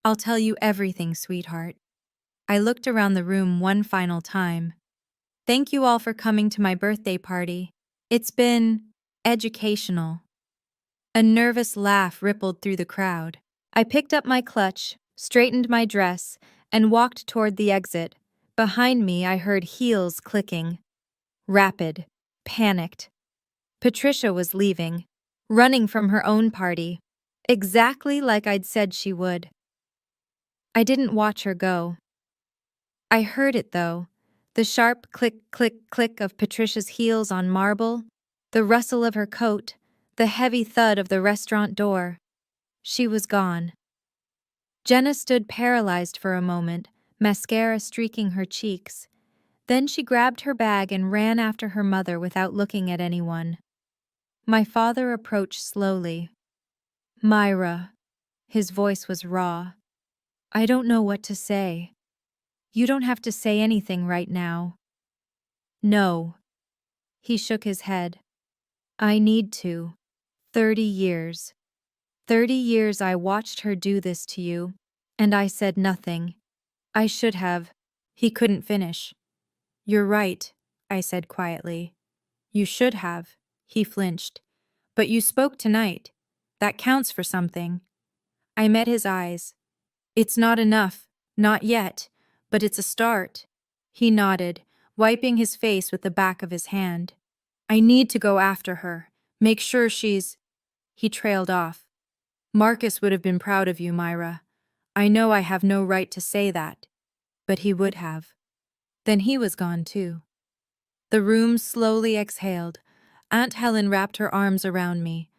I'll tell you everything, sweetheart. I looked around the room one final time. Thank you all for coming to my birthday party. It's been educational. A nervous laugh rippled through the crowd. I picked up my clutch, straightened my dress, and walked toward the exit. Behind me, I heard heels clicking. Rapid, panicked. Patricia was leaving, running from her own party, exactly like I'd said she would. I didn't watch her go. I heard it, though. The sharp click, click, click of Patricia's heels on marble, the rustle of her coat, the heavy thud of the restaurant door. She was gone. Jenna stood paralyzed for a moment, mascara streaking her cheeks. Then she grabbed her bag and ran after her mother without looking at anyone. My father approached slowly. Myra. His voice was raw. I don't know what to say. You don't have to say anything right now. No. He shook his head. I need to. 30 years. 30 years I watched her do this to you, and I said nothing. I should have. He couldn't finish. You're right, I said quietly. You should have. He flinched. But you spoke tonight. That counts for something. I met his eyes. It's not enough. Not yet. But it's a start. He nodded, wiping his face with the back of his hand. I need to go after her. Make sure she's... He trailed off. Marcus would have been proud of you, Myra. I know I have no right to say that, but he would have. Then he was gone too. The room slowly exhaled. Aunt Helen wrapped her arms around me.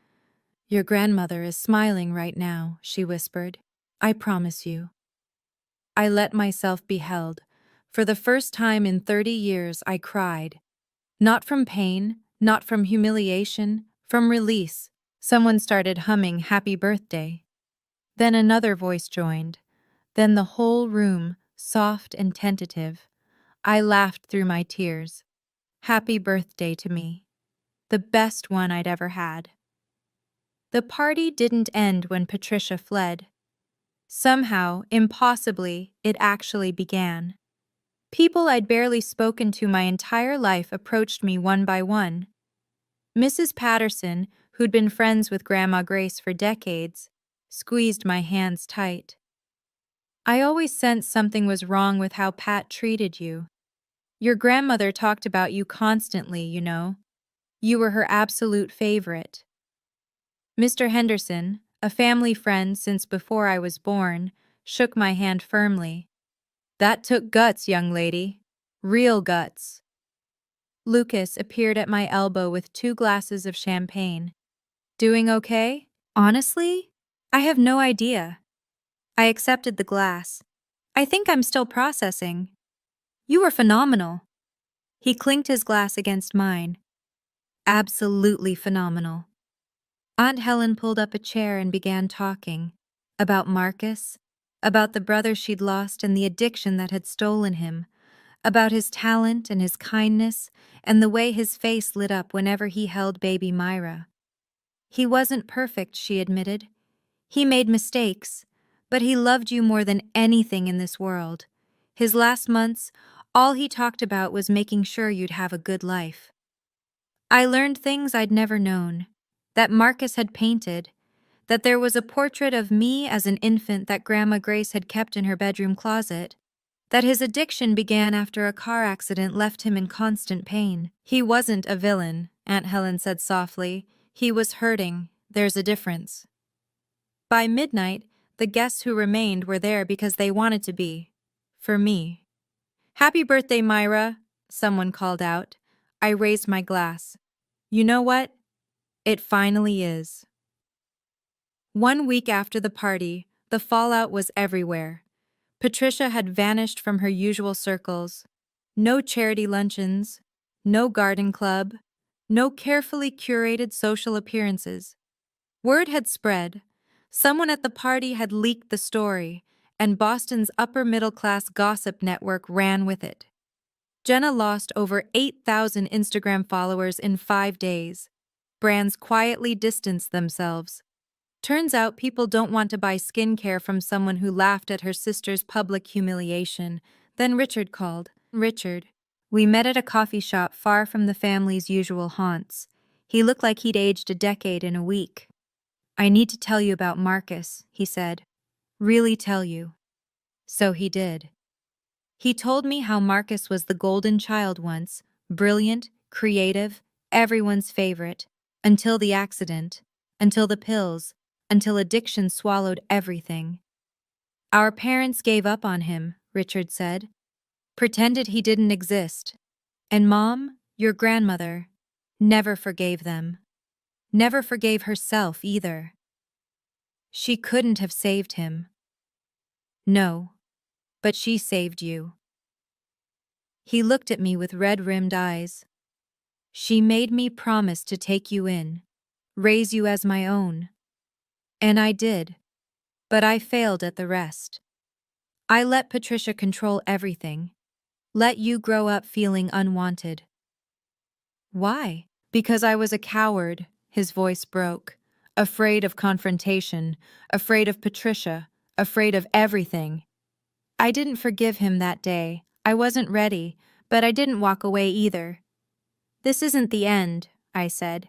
Your grandmother is smiling right now, she whispered. I promise you. I let myself be held. For the first time in 30 years, I cried. Not from pain, not from humiliation, from release. Someone started humming Happy Birthday. Then another voice joined. Then the whole room, soft and tentative. I laughed through my tears. Happy birthday to me. The best one I'd ever had. The party didn't end when Patricia fled. Somehow, impossibly, it actually began. People I'd barely spoken to my entire life approached me one by one. Mrs. Patterson, who'd been friends with Grandma Grace for decades, squeezed my hands tight. I always sensed something was wrong with how Pat treated you. Your grandmother talked about you constantly, you know. You were her absolute favorite. Mr. Henderson, a family friend since before I was born, shook my hand firmly. That took guts, young lady. Real guts. Lucas appeared at my elbow with 2 glasses of champagne. Doing okay? Honestly? I have no idea. I accepted the glass. I think I'm still processing. You were phenomenal. He clinked his glass against mine. Absolutely phenomenal. Aunt Helen pulled up a chair and began talking. About Marcus, about the brother she'd lost and the addiction that had stolen him, about his talent and his kindness and the way his face lit up whenever he held baby Myra. He wasn't perfect, she admitted. He made mistakes, but he loved you more than anything in this world. His last months, all he talked about was making sure you'd have a good life. I learned things I'd never known. That Marcus had painted, that there was a portrait of me as an infant that Grandma Grace had kept in her bedroom closet, that his addiction began after a car accident left him in constant pain. He wasn't a villain, Aunt Helen said softly. He was hurting. There's a difference. By midnight, the guests who remained were there because they wanted to be. For me. Happy birthday, Myra, someone called out. I raised my glass. You know what? It finally is. 1 week after the party, the fallout was everywhere. Patricia had vanished from her usual circles. No charity luncheons, no garden club, no carefully curated social appearances. Word had spread. Someone at the party had leaked the story, and Boston's upper-middle-class gossip network ran with it. Jenna lost over 8,000 Instagram followers in 5 days. Brands quietly distanced themselves. Turns out people don't want to buy skincare from someone who laughed at her sister's public humiliation. Then Richard called. Richard. We met at a coffee shop far from the family's usual haunts. He looked like he'd aged a decade in a week. I need to tell you about Marcus, he said. Really tell you. So he did. He told me how Marcus was the golden child once, brilliant, creative, everyone's favorite, until the accident, until the pills, until addiction swallowed everything. Our parents gave up on him, Richard said. Pretended he didn't exist. And Mom, your grandmother, never forgave them. Never forgave herself either. She couldn't have saved him. No, but she saved you. He looked at me with red-rimmed eyes. She made me promise to take you in, raise you as my own. And I did, but I failed at the rest. I let Patricia control everything, let you grow up feeling unwanted. Why? Because I was a coward, his voice broke, afraid of confrontation, afraid of Patricia, afraid of everything. I didn't forgive him that day. I wasn't ready, but I didn't walk away either. This isn't the end, I said,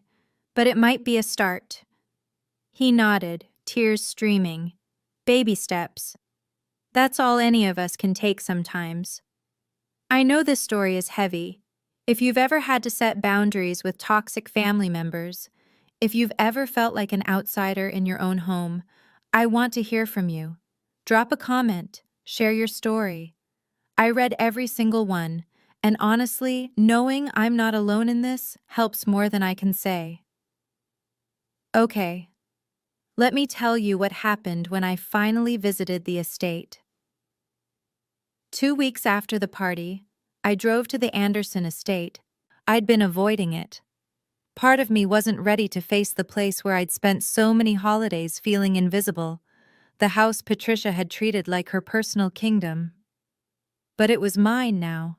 but it might be a start. He nodded, tears streaming. Baby steps. That's all any of us can take sometimes. I know this story is heavy. If you've ever had to set boundaries with toxic family members, If you've ever felt like an outsider in your own home, I want to hear from you. Drop a comment, share your story. I read every single one, and honestly, knowing I'm not alone in this helps more than I can say. Okay, let me tell you what happened when I finally visited the estate. 2 weeks after the party, I drove to the Anderson estate. I'd been avoiding it. Part of me wasn't ready to face the place where I'd spent so many holidays feeling invisible, the house Patricia had treated like her personal kingdom. But it was mine now.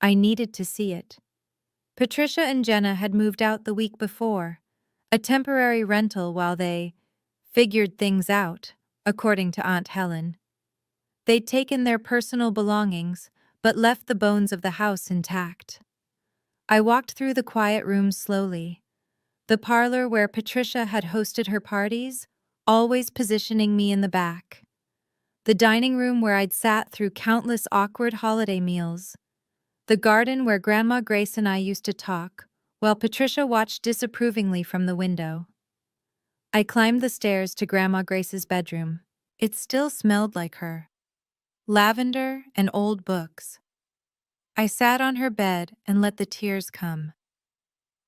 I needed to see it. Patricia and Jenna had moved out the week before, a temporary rental while they figured things out, according to Aunt Helen. They'd taken their personal belongings, but left the bones of the house intact. I walked through the quiet rooms slowly, the parlor where Patricia had hosted her parties, always positioning me in the back. The dining room where I'd sat through countless awkward holiday meals. The garden where Grandma Grace and I used to talk, while Patricia watched disapprovingly from the window. I climbed the stairs to Grandma Grace's bedroom. It still smelled like her. Lavender and old books. I sat on her bed and let the tears come.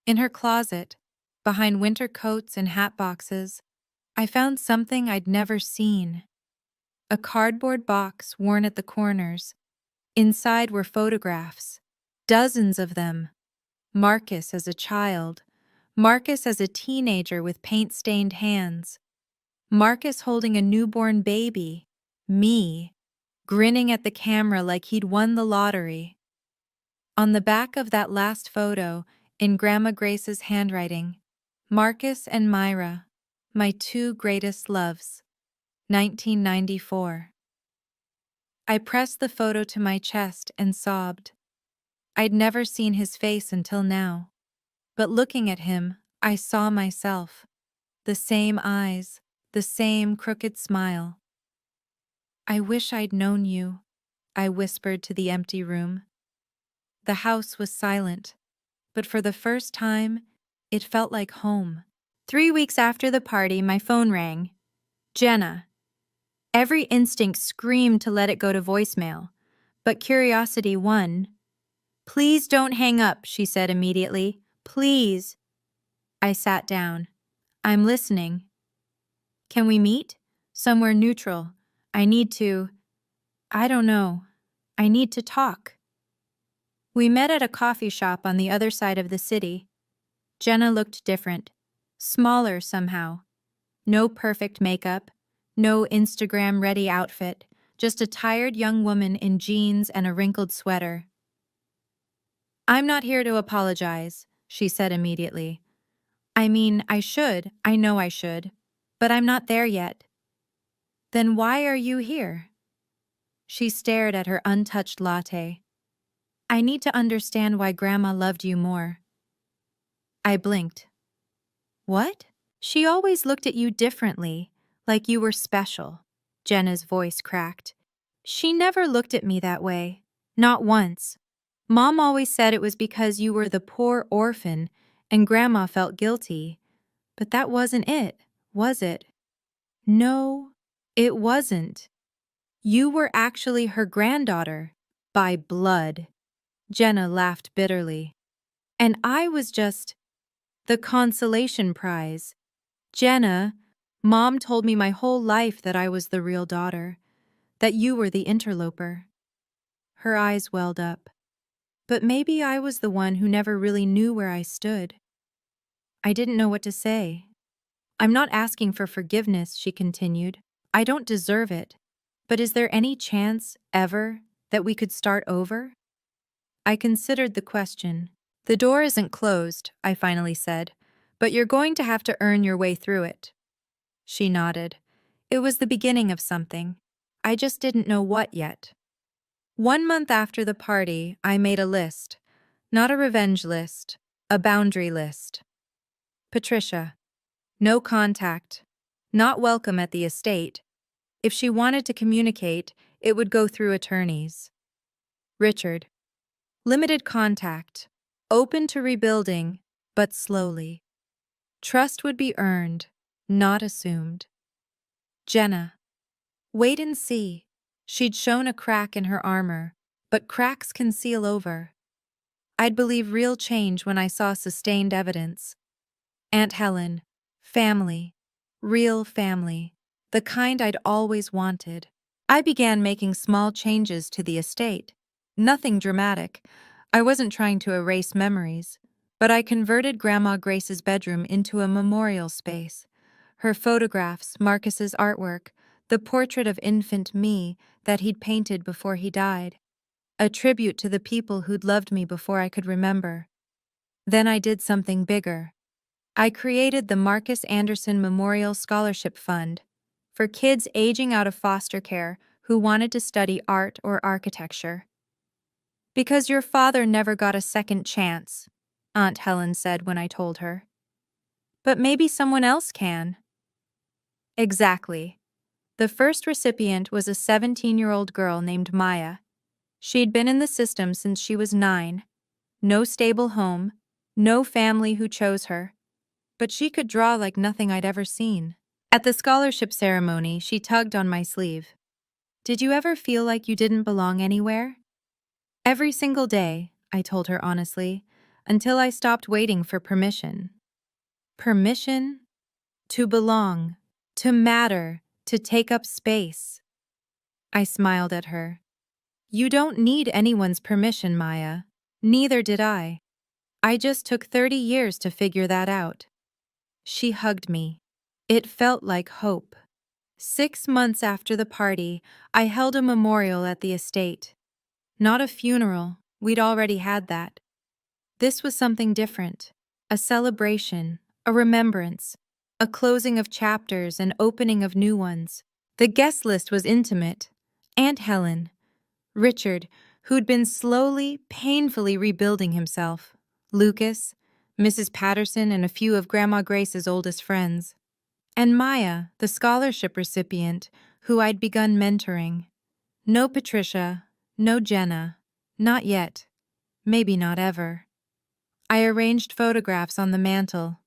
In her closet, behind winter coats and hat boxes, I found something I'd never seen. A cardboard box worn at the corners. Inside were photographs, dozens of them. Marcus as a child, Marcus as a teenager with paint-stained hands, Marcus holding a newborn baby, me, grinning at the camera like he'd won the lottery. On the back of that last photo, in Grandma Grace's handwriting, Marcus and Myra, my two greatest loves, 1994. I pressed the photo to my chest and sobbed. I'd never seen his face until now. But looking at him, I saw myself. The same eyes, the same crooked smile. I wish I'd known you, I whispered to the empty room. The house was silent, but for the first time, it felt like home. 3 weeks after the party, my phone rang. Jenna. Every instinct screamed to let it go to voicemail, but curiosity won. Please don't hang up, she said immediately. Please. I sat down. I'm listening. Can we meet? Somewhere neutral. I don't know. I need to talk. We met at a coffee shop on the other side of the city. Jenna looked different. Smaller somehow. No perfect makeup. No Instagram-ready outfit. Just a tired young woman in jeans and a wrinkled sweater. I'm not here to apologize, she said immediately. I know I should, but I'm not there yet. Then why are you here? She stared at her untouched latte. I need to understand why Grandma loved you more. I blinked. What? She always looked at you differently, like you were special. Jenna's voice cracked. She never looked at me that way. Not once. Mom always said it was because you were the poor orphan and Grandma felt guilty. But that wasn't it, was it? No, it wasn't. You were actually her granddaughter, by blood. Jenna laughed bitterly. And I was just the consolation prize. Jenna, Mom told me my whole life that I was the real daughter, that you were the interloper. Her eyes welled up. But maybe I was the one who never really knew where I stood. I didn't know what to say. I'm not asking for forgiveness, she continued. I don't deserve it. But is there any chance, ever, that we could start over? I considered the question. The door isn't closed, I finally said, but you're going to have to earn your way through it. She nodded. It was the beginning of something. I just didn't know what yet. 1 month after the party, I made a list. Not a revenge list, a boundary list. Patricia. No contact. Not welcome at the estate. If she wanted to communicate, it would go through attorneys. Richard. Limited contact. Open to rebuilding, but slowly. Trust would be earned, not assumed. Jenna. Wait and see. She'd shown a crack in her armor, but cracks can seal over. I'd believe real change when I saw sustained evidence. Aunt Helen. Family. Real family. The kind I'd always wanted. I began making small changes to the estate. Nothing dramatic. I wasn't trying to erase memories. But I converted Grandma Grace's bedroom into a memorial space. Her photographs, Marcus's artwork, the portrait of infant me that he'd painted before he died. A tribute to the people who'd loved me before I could remember. Then I did something bigger. I created the Marcus Anderson Memorial Scholarship Fund for kids aging out of foster care who wanted to study art or architecture. Because your father never got a second chance, Aunt Helen said when I told her. But maybe someone else can. Exactly. The first recipient was a 17-year-old girl named Maya. She'd been in the system since she was 9. No stable home, no family who chose her. But she could draw like nothing I'd ever seen. At the scholarship ceremony, she tugged on my sleeve. Did you ever feel like you didn't belong anywhere? Every single day, I told her honestly, until I stopped waiting for permission. Permission? To belong, to matter, to take up space. I smiled at her. You don't need anyone's permission, Maya. Neither did I. I just took 30 years to figure that out. She hugged me. It felt like hope. 6 months after the party, I held a memorial at the estate. Not a funeral, we'd already had that. This was something different. A celebration, a remembrance, a closing of chapters and opening of new ones. The guest list was intimate. Aunt Helen, Richard, who'd been slowly, painfully rebuilding himself, Lucas, Mrs. Patterson, and a few of Grandma Grace's oldest friends. And Maya, the scholarship recipient, who I'd begun mentoring. No Patricia, no Jenna, not yet, maybe not ever. I arranged photographs on the mantel.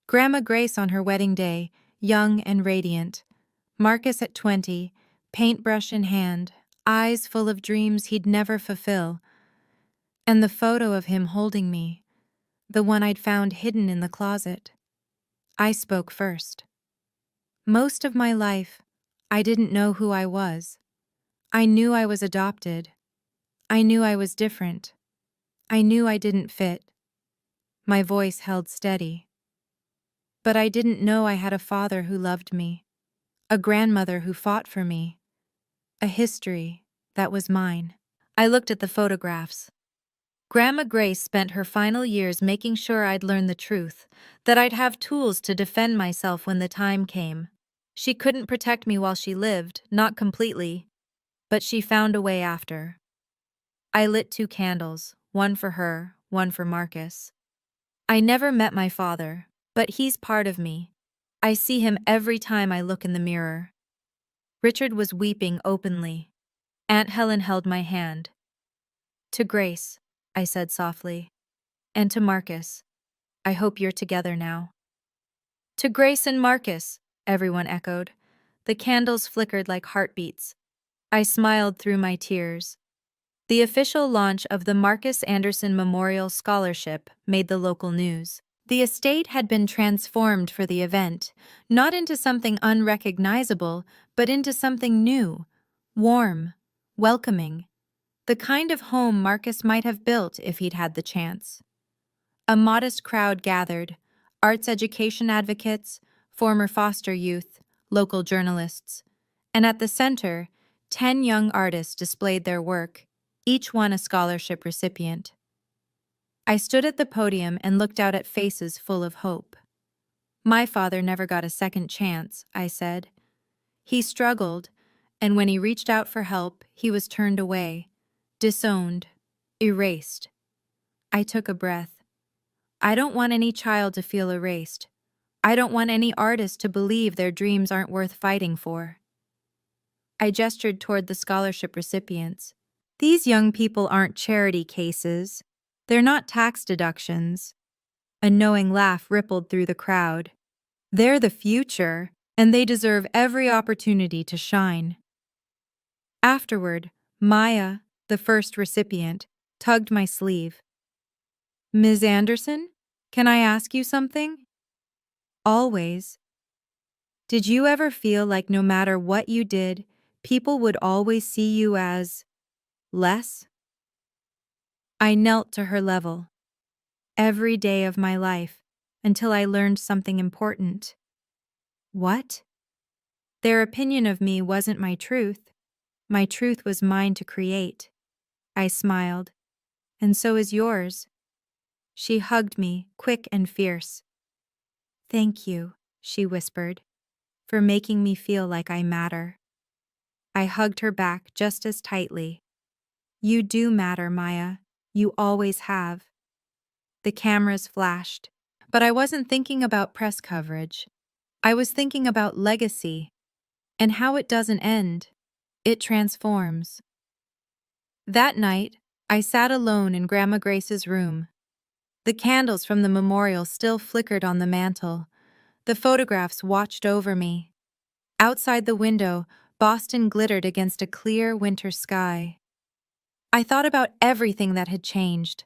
Grandma Grace on her wedding day, young and radiant. Marcus at 20, paintbrush in hand, eyes full of dreams he'd never fulfill. And the photo of him holding me, the one I'd found hidden in the closet. I spoke first. Most of my life, I didn't know who I was. I knew I was adopted. I knew I was different. I knew I didn't fit. My voice held steady. But I didn't know I had a father who loved me, a grandmother who fought for me, a history that was mine. I looked at the photographs. Grandma Grace spent her final years making sure I'd learn the truth, that I'd have tools to defend myself when the time came. She couldn't protect me while she lived, not completely, but she found a way after. I lit 2 candles, one for her, one for Marcus. I never met my father, but he's part of me. I see him every time I look in the mirror. Richard was weeping openly. Aunt Helen held my hand. To Grace, I said softly. And to Marcus. I hope you're together now. To Grace and Marcus, everyone echoed. The candles flickered like heartbeats. I smiled through my tears. The official launch of the Marcus Anderson Memorial Scholarship made the local news. The estate had been transformed for the event, not into something unrecognizable, but into something new, warm, welcoming, the kind of home Marcus might have built if he'd had the chance. A modest crowd gathered, arts education advocates, former foster youth, local journalists, and at the center, 10 young artists displayed their work, each one a scholarship recipient. I stood at the podium and looked out at faces full of hope. My father never got a second chance, I said. He struggled, and when he reached out for help, he was turned away, disowned, erased. I took a breath. I don't want any child to feel erased. I don't want any artist to believe their dreams aren't worth fighting for. I gestured toward the scholarship recipients. These young people aren't charity cases. They're not tax deductions. A knowing laugh rippled through the crowd. They're the future, and they deserve every opportunity to shine. Afterward, Maya, the first recipient, tugged my sleeve. Ms. Anderson, can I ask you something? Always. Did you ever feel like no matter what you did, people would always see you as less? I knelt to her level every day of my life until I learned something important. What? Their opinion of me wasn't my truth. My truth was mine to create. I smiled. And so is yours. She hugged me, quick and fierce. Thank you, she whispered, for making me feel like I matter. I hugged her back just as tightly. You do matter, Maya. You always have. The cameras flashed. But I wasn't thinking about press coverage. I was thinking about legacy and how it doesn't end. It transforms. That night, I sat alone in Grandma Grace's room. The candles from the memorial still flickered on the mantel. The photographs watched over me. Outside the window, Boston glittered against a clear winter sky. I thought about everything that had changed,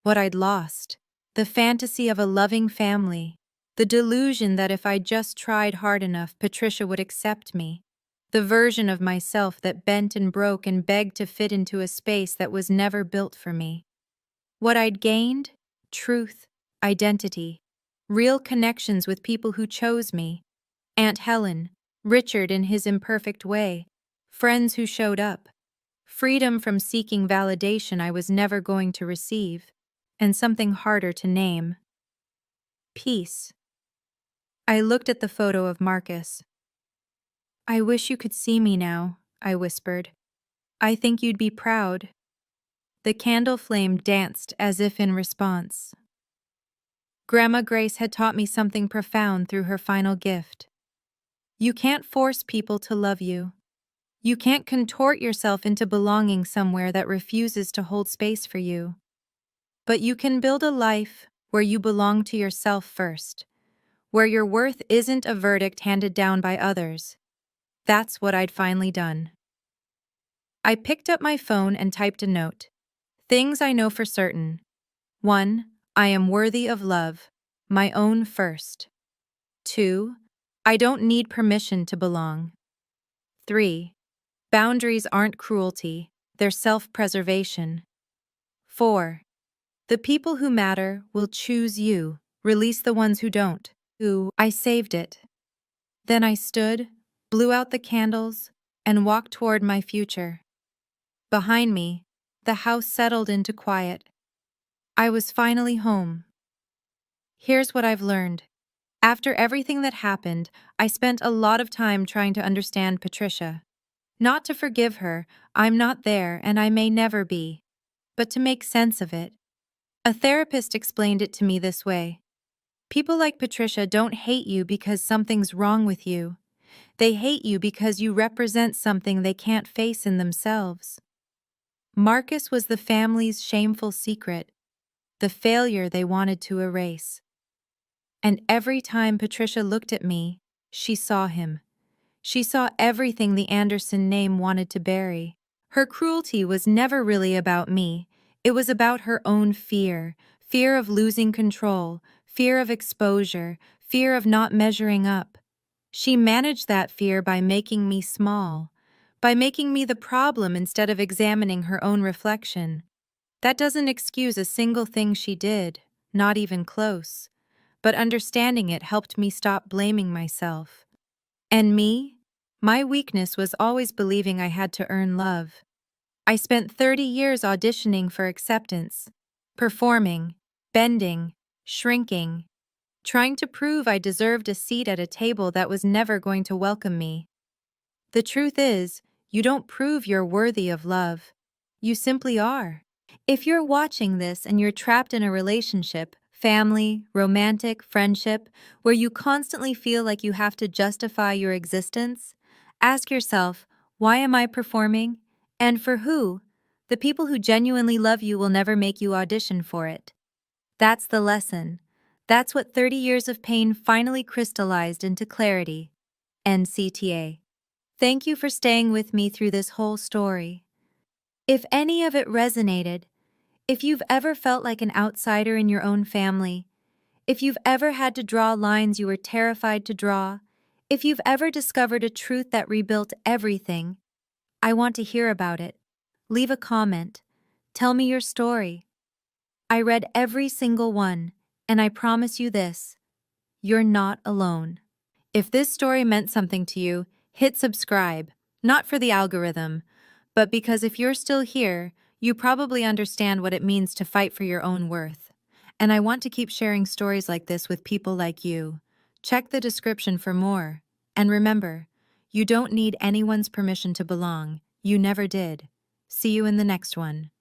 what I'd lost, the fantasy of a loving family, the delusion that if I just tried hard enough, Patricia would accept me, the version of myself that bent and broke and begged to fit into a space that was never built for me. What I'd gained? Truth, identity, real connections with people who chose me. Aunt Helen, Richard in his imperfect way, friends who showed up, freedom from seeking validation I was never going to receive, and something harder to name. Peace. I looked at the photo of Marcus. I wish you could see me now, I whispered. I think you'd be proud. The candle flame danced as if in response. Grandma Grace had taught me something profound through her final gift. You can't force people to love you. You can't contort yourself into belonging somewhere that refuses to hold space for you. But you can build a life where you belong to yourself first, where your worth isn't a verdict handed down by others. That's what I'd finally done. I picked up my phone and typed a note. Things I know for certain. 1. I am worthy of love, my own first. 2. I don't need permission to belong. 3. Boundaries aren't cruelty, they're self-preservation. 4. The people who matter will choose you, release the ones who don't. I saved it. Then I stood, blew out the candles, and walked toward my future. Behind me, the house settled into quiet. I was finally home. Here's what I've learned. After everything that happened, I spent a lot of time trying to understand Patricia. Not to forgive her, I'm not there and I may never be, but to make sense of it. A therapist explained it to me this way. People like Patricia don't hate you because something's wrong with you. They hate you because you represent something they can't face in themselves. Marcus was the family's shameful secret, the failure they wanted to erase. And every time Patricia looked at me, she saw him. She saw everything the Anderson name wanted to bury. Her cruelty was never really about me. It was about her own fear, fear of losing control, fear of exposure, fear of not measuring up. She managed that fear by making me small, by making me the problem instead of examining her own reflection. That doesn't excuse a single thing she did, not even close. But understanding it helped me stop blaming myself. And me? My weakness was always believing I had to earn love. I spent 30 years auditioning for acceptance, performing, bending, shrinking, trying to prove I deserved a seat at a table that was never going to welcome me. The truth is, you don't prove you're worthy of love. You simply are. If you're watching this and you're trapped in a relationship, family, romantic, friendship, where you constantly feel like you have to justify your existence, ask yourself, why am I performing? And for who? The people who genuinely love you will never make you audition for it. That's the lesson. That's what 30 years of pain finally crystallized into clarity. NCTA. Thank you for staying with me through this whole story. If any of it resonated, if you've ever felt like an outsider in your own family, if you've ever had to draw lines you were terrified to draw, if you've ever discovered a truth that rebuilt everything, I want to hear about it. Leave a comment. Tell me your story. I read every single one, and I promise you this: you're not alone. If this story meant something to you, hit subscribe, not for the algorithm, but because if you're still here, you probably understand what it means to fight for your own worth. And I want to keep sharing stories like this with people like you. Check the description for more. And remember, you don't need anyone's permission to belong. You never did. See you in the next one.